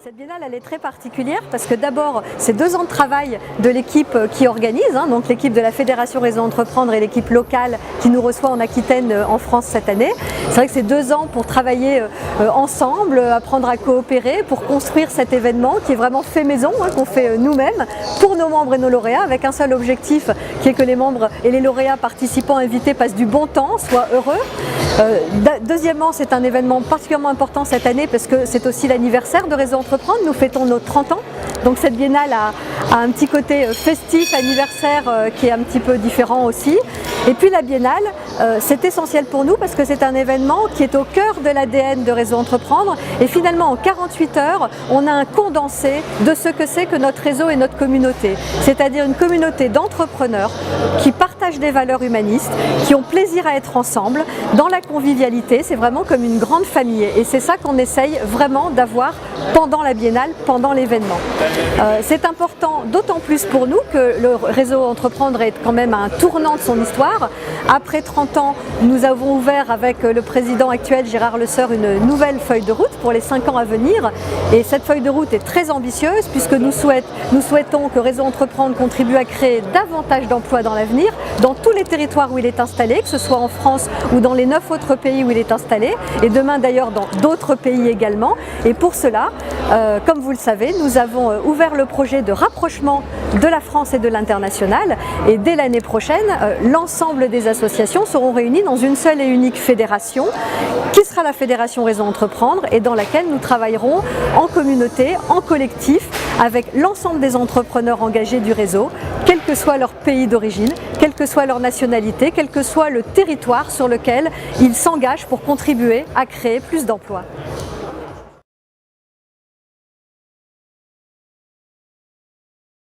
Cette biennale, elle est très particulière parce que d'abord, c'est 2 ans de travail de l'équipe qui organise, donc l'équipe de la Fédération Réseau Entreprendre et l'équipe locale qui nous reçoit en Aquitaine, en France cette année. C'est vrai que c'est 2 ans pour travailler ensemble, apprendre à coopérer, pour construire cet événement qui est vraiment fait maison, qu'on fait nous-mêmes, pour nos membres et nos lauréats, avec un seul objectif qui est que les membres et les lauréats participants invités passent du bon temps, soient heureux. Deuxièmement, c'est un événement particulièrement important cette année parce que c'est aussi l'anniversaire de Réseau Entreprendre. Nous fêtons nos 30 ans, donc cette biennale a un petit côté festif, anniversaire qui est un petit peu différent aussi. Et puis la biennale, c'est essentiel pour nous parce que c'est un événement qui est au cœur de l'ADN de Réseau Entreprendre et finalement en 48 heures, on a un condensé de ce que c'est que notre réseau et notre communauté. C'est-à-dire une communauté d'entrepreneurs qui partagent des valeurs humanistes, qui ont plaisir à être ensemble, dans la convivialité, c'est vraiment comme une grande famille et c'est ça qu'on essaye vraiment d'avoir pendant la biennale, pendant l'événement. C'est important d'autant plus pour nous que le Réseau Entreprendre est quand même à un tournant de son histoire. Après 30 ans, nous avons ouvert avec le président actuel Gérard Leseurre une nouvelle feuille de route pour les 5 ans à venir et cette feuille de route est très ambitieuse puisque nous souhaitons que Réseau Entreprendre contribue à créer davantage d'emplois dans l'avenir dans tous les territoires où il est installé, que ce soit en France ou dans les 9 autres pays où il est installé et demain d'ailleurs dans d'autres pays également. Et pour cela, comme vous le savez, nous avons ouvert le projet de rapprochement de la France et de l'international et dès l'année prochaine, l'ensemble des associations seront réunies dans une seule et unique fédération qui sera la Fédération Réseau Entreprendre et dans laquelle nous travaillerons en communauté, en collectif, avec l'ensemble des entrepreneurs engagés du réseau, quel que soit leur pays d'origine, quelle que soit leur nationalité, quel que soit le territoire sur lequel ils s'engagent pour contribuer à créer plus d'emplois.